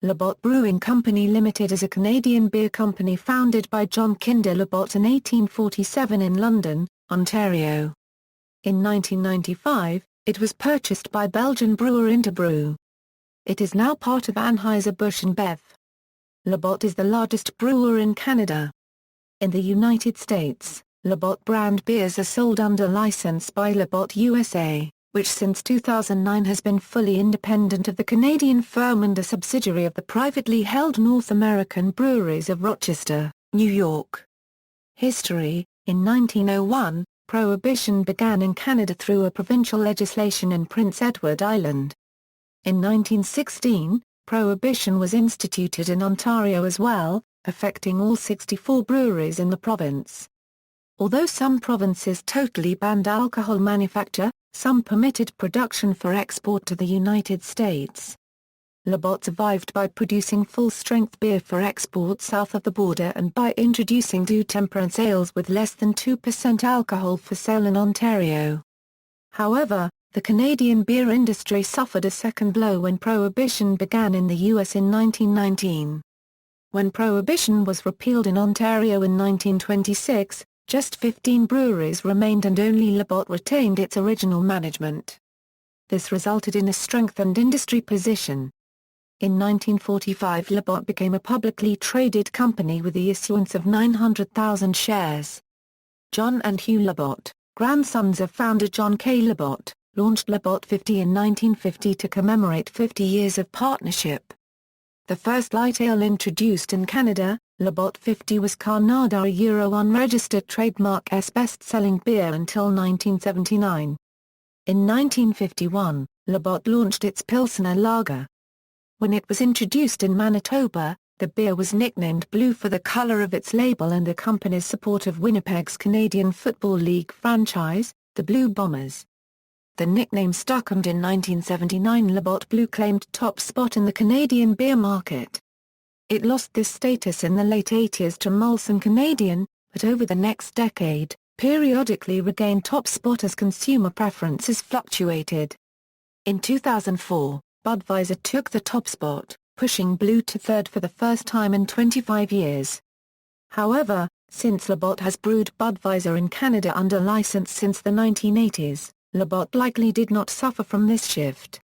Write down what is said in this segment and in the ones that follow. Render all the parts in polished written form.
Labatt Brewing Company Ltd is a Canadian beer company founded by John Kinder Labatt in 1847 in London, Ontario. In 1995, it was purchased by Belgian brewer Interbrew. It is now part of Anheuser-Busch InBev. Labatt is the largest brewer in Canada. In the United States, Labatt brand beers are sold under license by Labatt USA, which since 2009 has been fully independent of the Canadian firm and a subsidiary of the privately held North American Breweries of Rochester, New York. History: in 1901, Prohibition began in Canada through a provincial legislation in Prince Edward Island. In 1916, Prohibition was instituted in Ontario as well, affecting all 64 breweries in the province. Although some provinces totally banned alcohol manufacture, some permitted production for export to the United States. Labatt survived by producing full-strength beer for export south of the border and by introducing two temperance ales with less than 2% alcohol for sale in Ontario. However, the Canadian beer industry suffered a second blow when Prohibition began in the U.S. in 1919. When Prohibition was repealed in Ontario in 1926, just 15 breweries remained and only Labatt retained its original management. This resulted in a strengthened industry position. In 1945 Labatt became a publicly traded company with the issuance of 900,000 shares. John and Hugh Labatt, grandsons of founder John K. Labatt, launched Labatt 50 in 1950 to commemorate 50 years of partnership. The first light ale introduced in Canada, Labatt 50 was Canada a unregistered trademark's best-selling beer until 1979. In 1951, Labatt launched its Pilsner Lager. When it was introduced in Manitoba, the beer was nicknamed Blue for the color of its label and the company's support of Winnipeg's Canadian Football League franchise, the Blue Bombers. The nickname stuck and in 1979 Labatt Blue claimed top spot in the Canadian beer market. It lost this status in the late 80s to Molson Canadian, but over the next decade, periodically regained top spot as consumer preferences fluctuated. In 2004, Budweiser took the top spot, pushing Blue to third for the first time in 25 years. However, since Labatt has brewed Budweiser in Canada under license since the 1980s, Labatt likely did not suffer from this shift.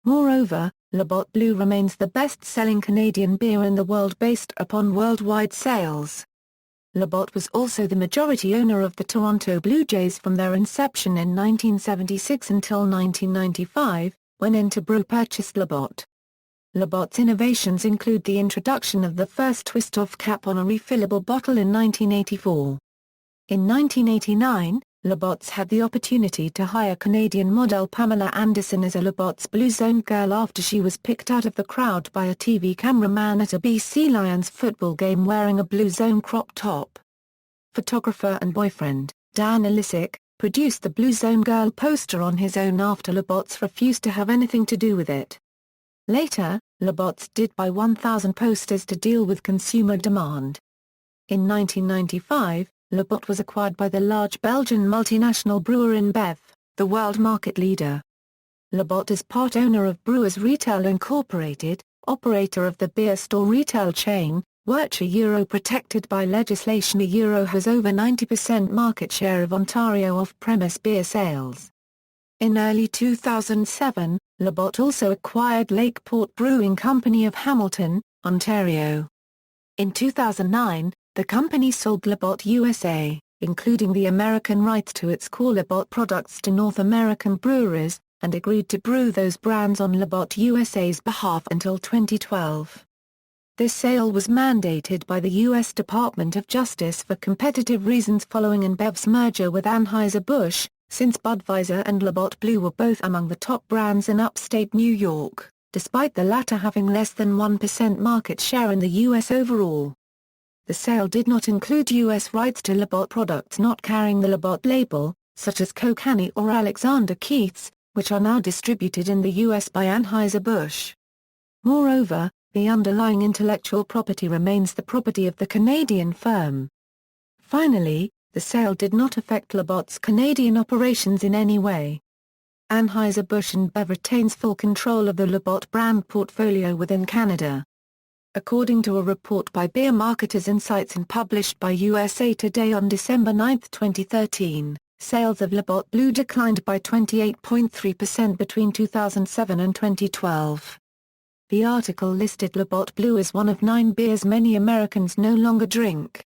Moreover, Labatt Blue remains the best-selling Canadian beer in the world based upon worldwide sales. Labatt was also the majority owner of the Toronto Blue Jays from their inception in 1976 until 1995, when Interbrew purchased Labatt. Labatt's innovations include the introduction of the first twist-off cap on a refillable bottle in 1984. In 1989, Labatt's had the opportunity to hire Canadian model Pamela Anderson as a Labatt's Blue Zone girl after she was picked out of the crowd by a TV cameraman at a BC Lions football game wearing a Blue Zone crop top. Photographer and boyfriend, Dan Elisic, produced the Blue Zone girl poster on his own after Labatt's refused to have anything to do with it. Later, Labatt's did buy 1,000 posters to deal with consumer demand. In 1995, Labatt was acquired by the large Belgian multinational brewer InBev, the world market leader. Labatt is part owner of Brewers Retail Incorporated, operator of the beer store retail chain, which protected by legislation has over 90% market share of Ontario off-premise beer sales. In early 2007, Labatt also acquired Lakeport Brewing Company of Hamilton, Ontario. In 2009, the company sold Labatt USA, including the American rights to its core Labatt products to North American breweries, and agreed to brew those brands on Labatt USA's behalf until 2012. This sale was mandated by the U.S. Department of Justice for competitive reasons following InBev's merger with Anheuser-Busch, since Budweiser and Labatt Blue were both among the top brands in upstate New York, despite the latter having less than 1% market share in the U.S. overall. The sale did not include U.S. rights to Labatt products not carrying the Labatt label, such as Kokanee or Alexander Keith's, which are now distributed in the U.S. by Anheuser-Busch. Moreover, the underlying intellectual property remains the property of the Canadian firm. Finally, the sale did not affect Labatt's Canadian operations in any way. Anheuser-Busch InBev retains full control of the Labatt brand portfolio within Canada. According to a report by Beer Marketers Insights and published by USA Today on December 9, 2013, sales of Labatt Blue declined by 28.3% between 2007 and 2012. The article listed Labatt Blue as one of 9 beers many Americans no longer drink.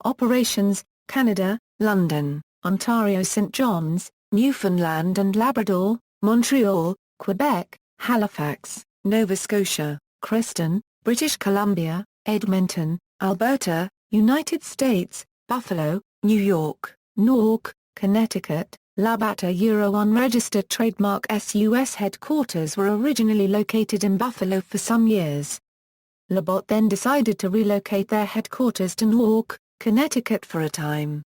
Operations: Canada, London, Ontario, St. John's, Newfoundland and Labrador, Montreal, Quebec, Halifax, Nova Scotia, Creston, British Columbia, Edmonton, Alberta, United States, Buffalo, New York, Newark, Connecticut. Labatt, a Euro unregistered trademark. U.S. headquarters were originally located in Buffalo for some years. Labatt then decided to relocate their headquarters to Newark, Connecticut for a time.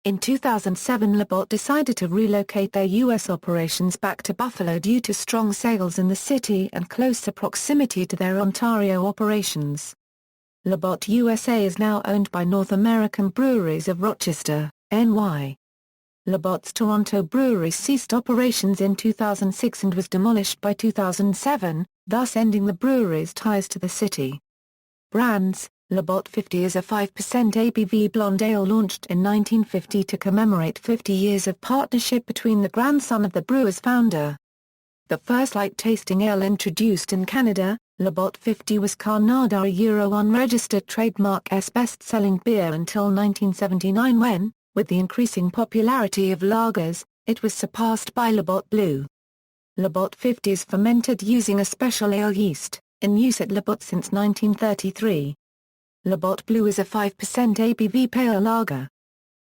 In 2007, Labatt decided to relocate their U.S. operations back to Buffalo due to strong sales in the city and closer proximity to their Ontario operations. Labatt USA is now owned by North American Breweries of Rochester, NY. Labatt's Toronto brewery ceased operations in 2006 and was demolished by 2007, thus ending the brewery's ties to the city. Brands: Labatt 50 is a 5% ABV blonde ale launched in 1950 to commemorate 50 years of partnership between the grandson of the brewer's founder. The first light-tasting ale introduced in Canada, Labatt 50 was Canada, a Euro unregistered trademark's best-selling beer until 1979 when, with the increasing popularity of lagers, it was surpassed by Labatt Blue. Labatt 50 is fermented using a special ale yeast, in use at Labatt since 1933. Labatt Blue is a 5% ABV pale lager.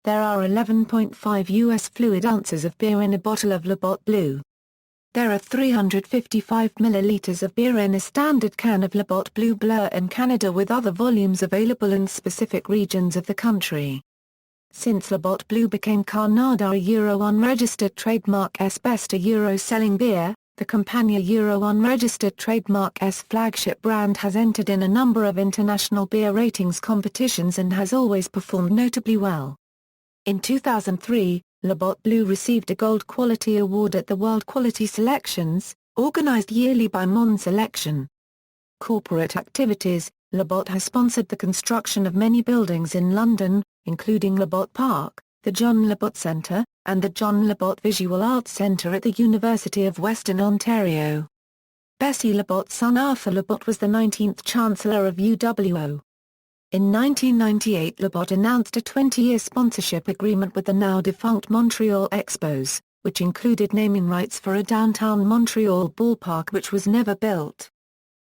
There are 11.5 U.S. fluid ounces of beer in a bottle of Labatt Blue. There are 355 milliliters of beer in a standard can of Labatt Blue Blur in Canada, with other volumes available in specific regions of the country. Since Labatt Blue became Canada, a Euro unregistered trademark's best a Euro-selling beer, the Campania Euro unregistered trademark's flagship brand has entered in a number of international beer ratings competitions and has always performed notably well. In 2003, Labatt Blue received a Gold Quality Award at the World Quality Selections, organized yearly by Mon Selection. Corporate activities: Labatt has sponsored the construction of many buildings in London, including Labatt Park, the John Labatt Centre, and the John Labatt Visual Arts Centre at the University of Western Ontario. Bessie Labatt's son Arthur Labatt was the 19th Chancellor of UWO. In 1998, Labatt announced a 20-year sponsorship agreement with the now-defunct Montreal Expos, which included naming rights for a downtown Montreal ballpark which was never built.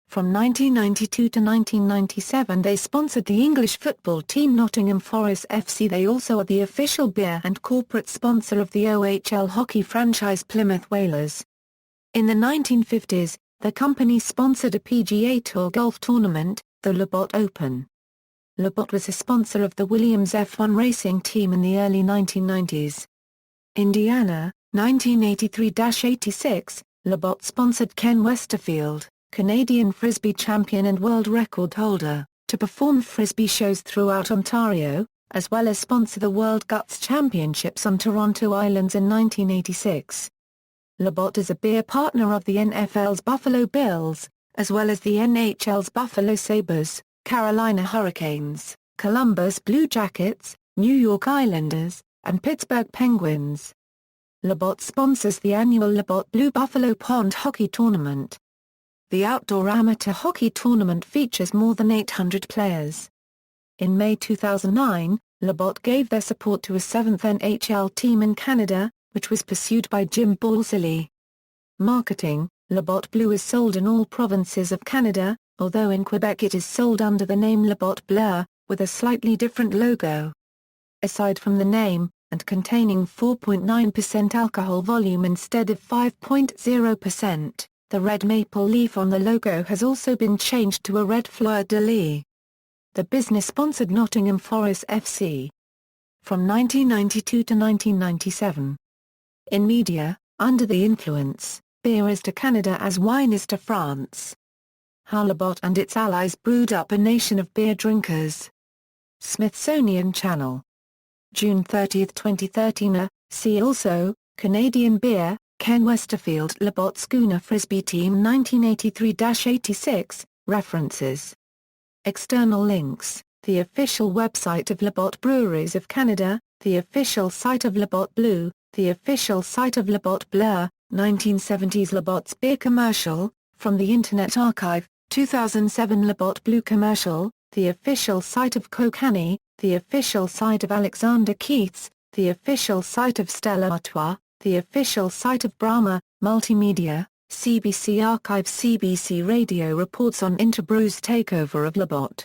From 1992 to 1997 they sponsored the English football team Nottingham Forest FC. They also are the official beer and corporate sponsor of the OHL hockey franchise Plymouth Whalers. In the 1950s, the company sponsored a PGA Tour golf tournament, the Labatt Open. Labatt was a sponsor of the Williams F1 racing team in the early 1990s. Indiana, 1983-86, Labatt sponsored Ken Westerfield, Canadian Frisbee champion and world record holder, to perform Frisbee shows throughout Ontario, as well as sponsor the World Guts Championships on Toronto Islands in 1986. Labatt is a beer partner of the NFL's Buffalo Bills, as well as the NHL's Buffalo Sabres, Carolina Hurricanes, Columbus Blue Jackets, New York Islanders, and Pittsburgh Penguins. Labatt sponsors the annual Labatt Blue Buffalo Pond Hockey Tournament. The outdoor amateur hockey tournament features more than 800 players. In May 2009, Labatt gave their support to a 7th NHL team in Canada, which was pursued by Jim Balsillie. Marketing: Labatt Blue is sold in all provinces of Canada, although in Quebec it is sold under the name Labatt Blur, with a slightly different logo. Aside from the name, and containing 4.9% alcohol volume instead of 5.0%, the red maple leaf on the logo has also been changed to a red fleur-de-lis. The business sponsored Nottingham Forest FC from 1992 to 1997. In media: Under the Influence, beer is to Canada as wine is to France. How Labatt and its allies brewed up a nation of beer drinkers. Smithsonian Channel. June 30, 2013. See also: Canadian beer, Ken Westerfield Labatt Schooner Frisbee Team 1983-86, references. External links, the official website of Labatt Breweries of Canada, the official site of Labatt Blue, the official site of Labatt Bleu, 1970s Labatt's beer commercial, from the Internet Archive, 2007 Labatt Blue commercial, the official site of Kokanee, the official site of Alexander Keith's, the official site of Stella Artois, the official site of Brahma, Multimedia, CBC Archive. CBC Radio reports on Interbrew's takeover of Labatt.